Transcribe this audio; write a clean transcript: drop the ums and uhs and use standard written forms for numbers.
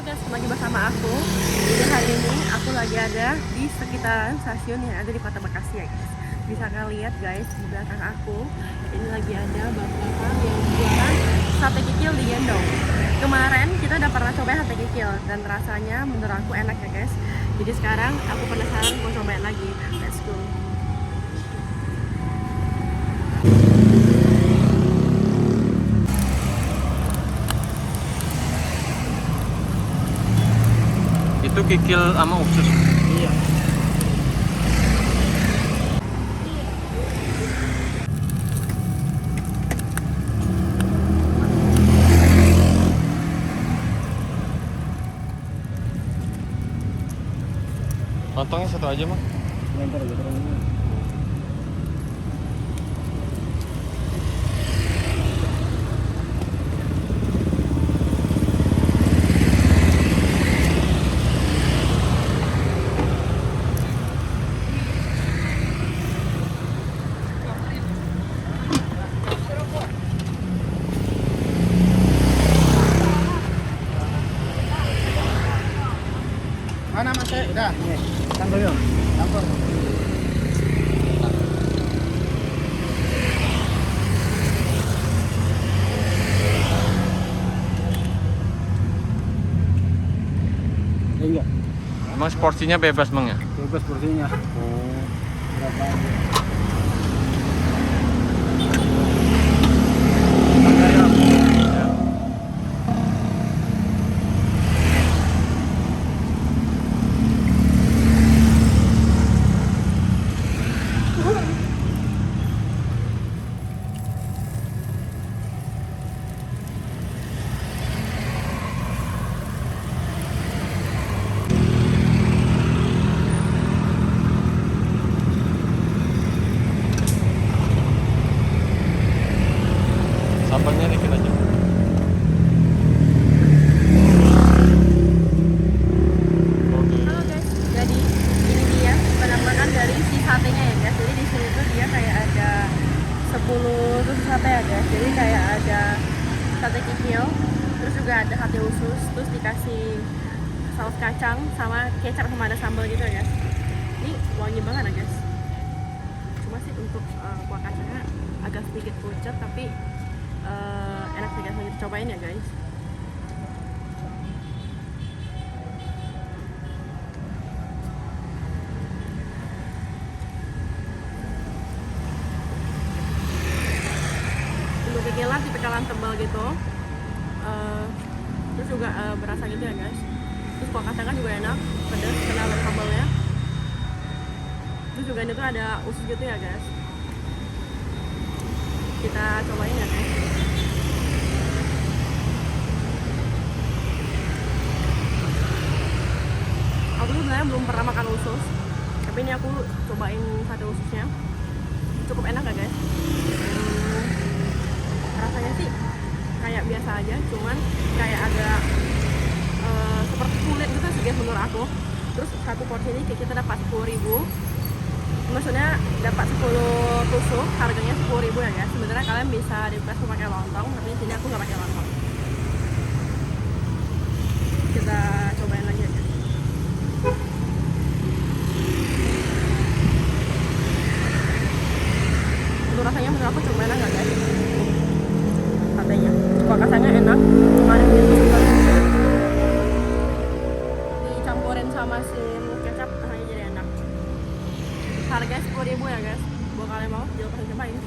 guys, lagi bersama aku. Jadi hari ini aku lagi ada di sekitaran stasiun yang ada di Kota Bekasi ya guys. Bisa kalian lihat guys di belakang aku. Ini lagi ada bapak-bapak yang jualan sate kikil di gendong. Kemarin kita udah pernah coba sate kikil dan rasanya menurut aku enak ya guys. Jadi sekarang aku penasaran mau cobain lagi. Let's go. Itu kikil sama usus. Iya. Lontongnya satu aja mah. Lempar aja terus. Mana mas? Udah. Nih, tanggal yuk. Campur. Enggak. Emang porsinya bebas bang ya? Bebas porsinya. Oh. Berapa aja? Sambalnya dikit aja. Oke. Halo guys, jadi ini dia penampakan dari si satenya ya guys. Jadi di sini tuh dia kayak ada 10 tusuk sate ya guys. Jadi kayak ada sate kikil, terus juga ada sate usus, terus dikasih saus kacang sama kecap sama ada sambal gitu ya guys. Ini wangi banget ya guys. Cuma sih untuk kuah kacangnya agak sedikit pucat tapi enak sih guys, lanjut cobain ya guys. Untuk kikilan tipikalan tebal gitu, terus juga berasa gitu ya guys. Terus kuah kacangnya juga enak, pedas karena ada sambalnya. Terus juga ini tuh ada usus gitu ya guys. Kita cobain ya guys. Aku tuh sebenarnya belum pernah makan usus, tapi ini aku cobain sate ususnya. Cukup enak ya guys. Rasanya sih kayak biasa aja, cuman kayak agak seperti kulit gitu sih guys menurut aku. Terus satu porsi ini kita dapat 10.000, maksudnya dapat 10 tusuk, harganya 10.000 ya guys. Sebenarnya kalian bisa request pakai lontong, tapi di sini aku nggak pakai lontong. Kita cobain lagi ya guys. Untuk rasanya menurut aku cukup enak gak guys? Satenya, kuah kacangnya enak, manis gitu juga. Dicampurin sama si kecap, rasanya jadi enak. Harganya 10.000 ya guys. Buat kalian mau, jangan lupa cobain.